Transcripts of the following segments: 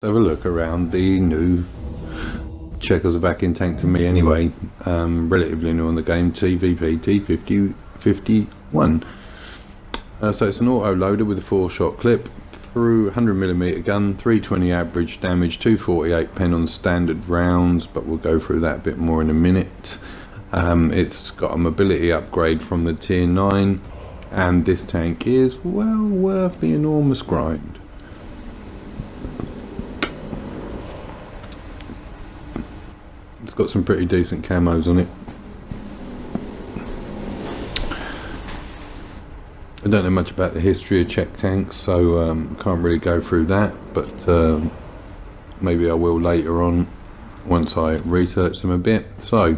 Have a look around the new Czechoslovakian tank to me anyway, relatively new on the game, TVP T5051. So it's an auto loader with a 4-shot clip through 100mm gun, 320 average damage, 248 pen on standard rounds, but we'll go through that a bit more in a minute. It's got a mobility upgrade from the tier 9, and this tank is well worth the enormous grind. It's got some pretty decent camos on it. I don't know much about the history of Czech tanks, so can't really go through that, but maybe I will later on once I research them a bit. So,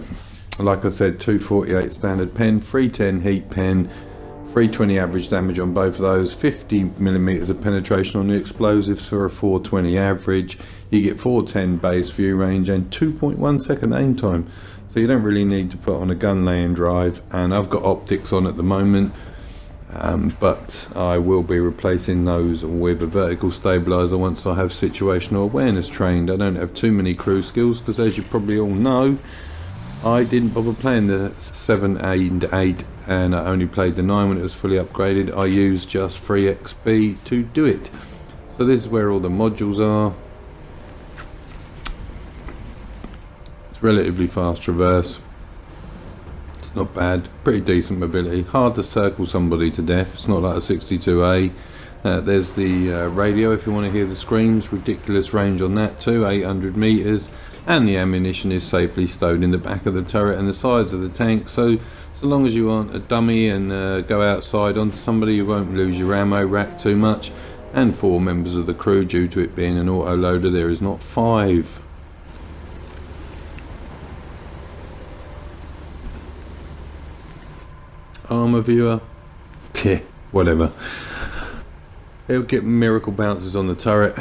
like I said, 248 standard pen, 310 heat pen, 320 average damage on both of those, 50mm of penetration on the explosives for a 420 average. You get 410 base view range and 2.1 second aim time, so you don't really need to put on a gun laying drive. And I've got optics on at the moment, but I will be replacing those with a vertical stabilizer once I have situational awareness trained. I don't have too many crew skills because, as you probably all know, I didn't bother playing the 7 and 8, and I only played the 9 when it was fully upgraded. I used just 3XP to do it. So this is where all the modules are. It's relatively fast traverse. It's not bad, pretty decent mobility. Hard to circle somebody to death. It's not like a 62A. There's the radio if you want to hear the screams. Ridiculous range on that too, 800 meters. And the ammunition is safely stowed in the back of the turret and the sides of the tank, so long as you aren't a dummy and go outside onto somebody, you won't lose your ammo rack too much. And 4 members of the crew, due to it being an auto loader, there is not 5. Armor viewer, whatever. It'll get miracle bounces on the turret.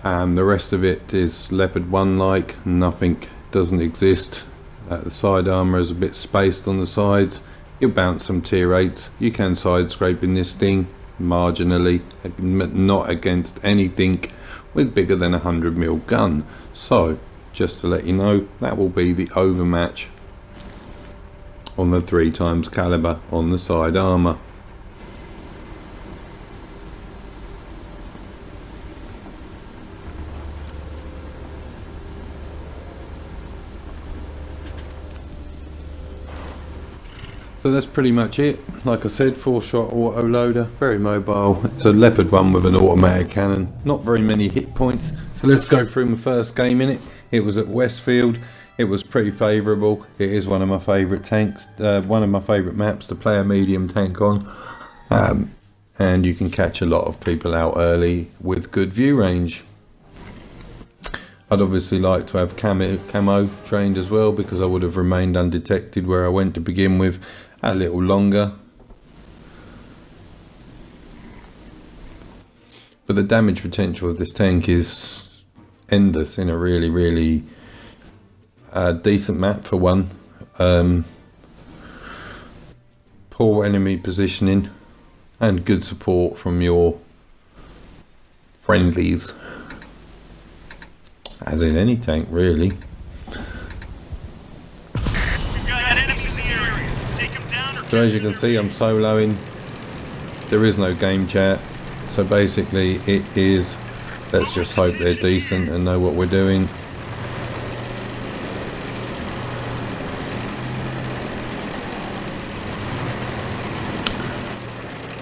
The rest of it is Leopard 1 like, nothing doesn't exist. The side armour is a bit spaced on the sides. You'll bounce some tier 8s. You can side scrape in this thing marginally, not against anything with bigger than 100mm gun. So just to let you know, that will be the overmatch on the 3x caliber on the side armour. So that's pretty much it. Like I said, 4-shot auto loader, very mobile. It's a Leopard 1 with an automatic cannon. Not very many hit points. So let's go through my first game in it. It was at Westfield. It was pretty favourable. It is one of my favourite tanks, one of my favourite maps to play a medium tank on. And you can catch a lot of people out early with good view range. I'd obviously like to have camo trained as well, because I would have remained undetected where I went to begin with a little longer. But the damage potential of this tank is endless in a really decent map for one. Poor enemy positioning and good support from your friendlies, as in any tank really. So as you can see, I'm soloing. There is no game chat, so basically it is, let's just hope they're decent and know what we're doing.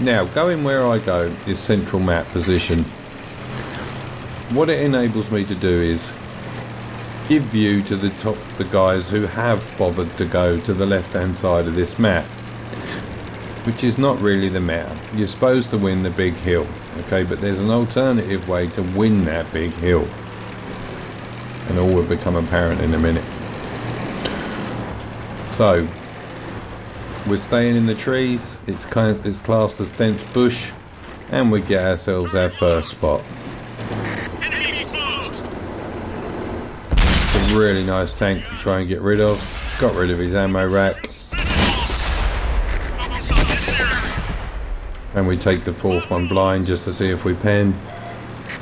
Now, going where I go is central map position. What it enables me to do is give view to the guys who have bothered to go to the left hand side of this map, which is not really the meta. You're supposed to win the big hill, okay, but there's an alternative way to win that big hill, and all will become apparent in a minute. So we're staying in the trees. It's classed as dense bush, and we get ourselves our first spot. It's a really nice tank to try and get rid of. Got rid of his ammo rack, and we take the 4th one blind just to see if we pen.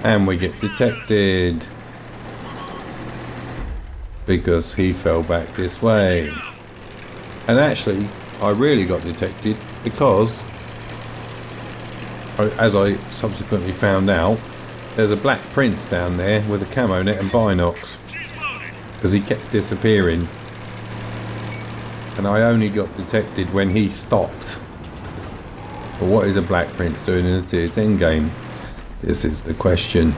And we get detected. Because he fell back this way. And actually, I really got detected because, as I subsequently found out, there's a black prince down there with a camo net and binocs. Because he kept disappearing. And I only got detected when he stopped. But what is a black prince doing in a tier 10 game? This is the question.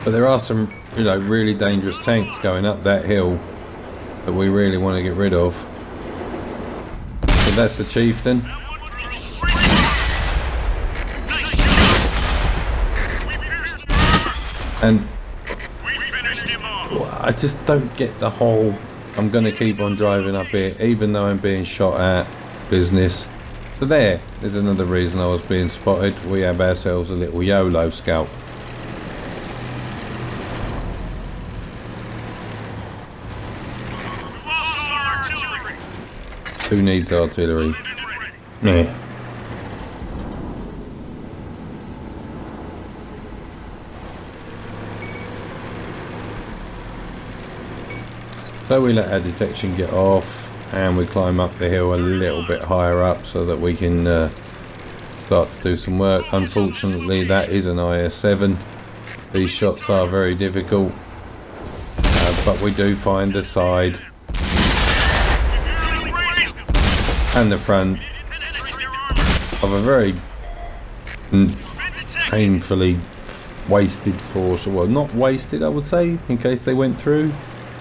But there are some, really dangerous tanks going up that hill that we really want to get rid of. So that's the chieftain. And I just don't get the whole I'm going to keep on driving up here even though I'm being shot at business. So there's another reason I was being spotted. We have ourselves a little YOLO scout. Who needs artillery? Meh. So we let our detection get off and we climb up the hill a little bit higher up so that we can start to do some work. Unfortunately, that is an IS-7. These shots are very difficult, but we do find the side and the front of a very painfully wasted force. Well, not wasted, I would say, in case they went through,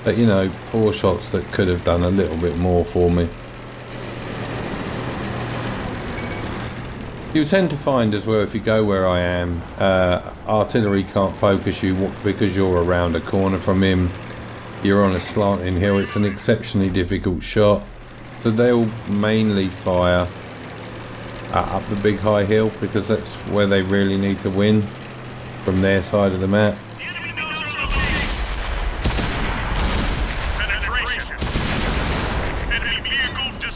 but 4 shots that could have done a little bit more for me. You tend to find as well, if you go where I am, artillery can't focus you because you're around a corner from him. You're on a slanting hill. It's an exceptionally difficult shot. So they'll mainly fire up the big high hill because that's where they really need to win from their side of the map.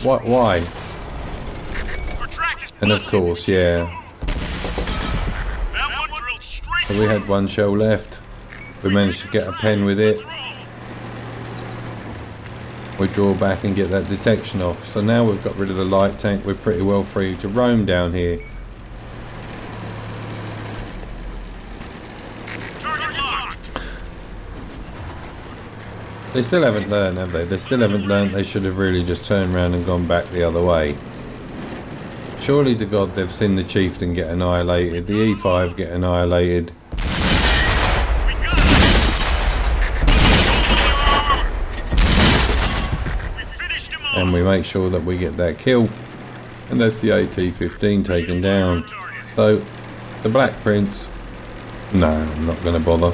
Why? And of course, yeah. So we had 1 shell left. We managed to get a pen with it. We draw back and get that detection off. So now we've got rid of the light tank, we're pretty well free to roam down here. They still haven't learned, have they? They still haven't learned. They should have really just turned around and gone back the other way. Surely to God they've seen the chieftain get annihilated, the E5 get annihilated. And we make sure that we get that kill, and that's the AT-15 taken down. So the Black Prince, no, I'm not going to bother.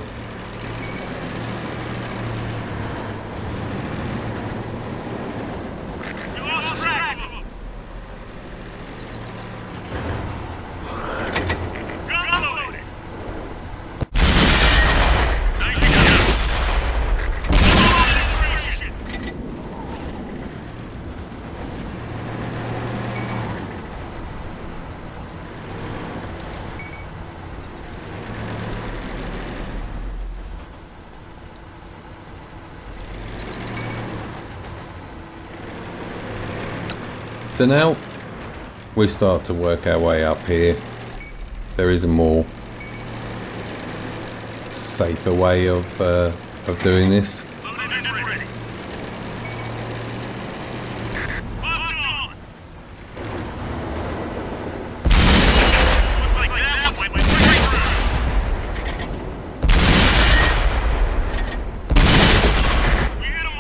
So now we start to work our way up here. There is a more safer way of doing this.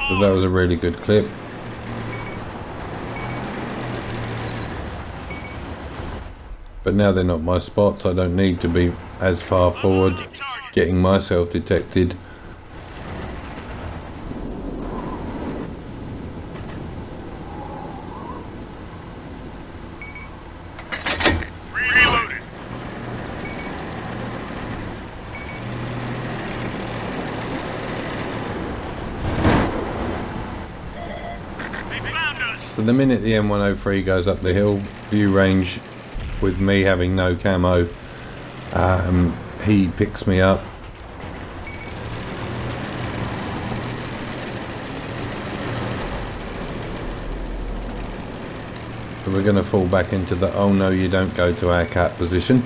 So that was a really good clip. But now they're not my spots, I don't need to be as far forward, getting myself detected. So the minute the M103 goes up the hill, view range with me having no camo. He picks me up. So we're going to fall back into the oh no you don't go to our cat position.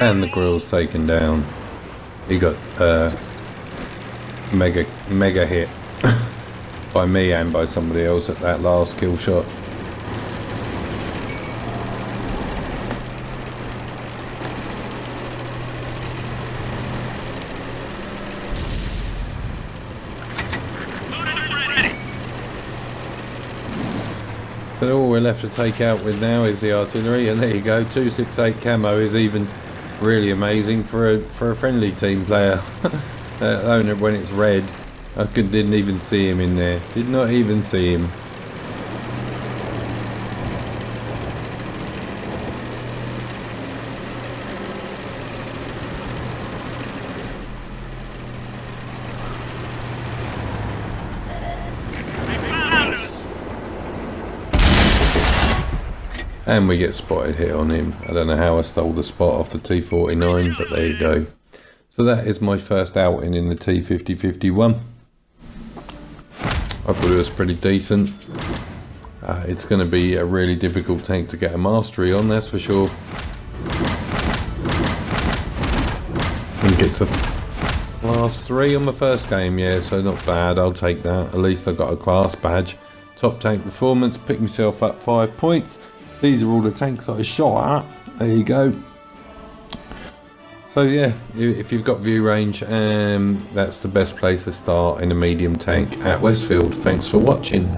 And the grill's taken down. He got mega hit by me and by somebody else at that last kill shot. So all we're left to take out with now is the artillery, and there you go. 268 camo is even really amazing for a friendly team player. Only when it's red. I didn't even see him in there. Did not even see him. And we get spotted hit on him. I don't know how I stole the spot off the T49, but there you go. So that is my first outing in the T50-51. I thought it was pretty decent. It's going to be a really difficult tank to get a mastery on, that's for sure. I think it's a class 3 on my first game, yeah, so not bad. I'll take that. At least I got a class badge. Top tank performance, picked myself up 5 points. These are all the tanks I shot at. There you go. So yeah, if you've got view range, that's the best place to start in a medium tank at Westfield. Thanks for watching.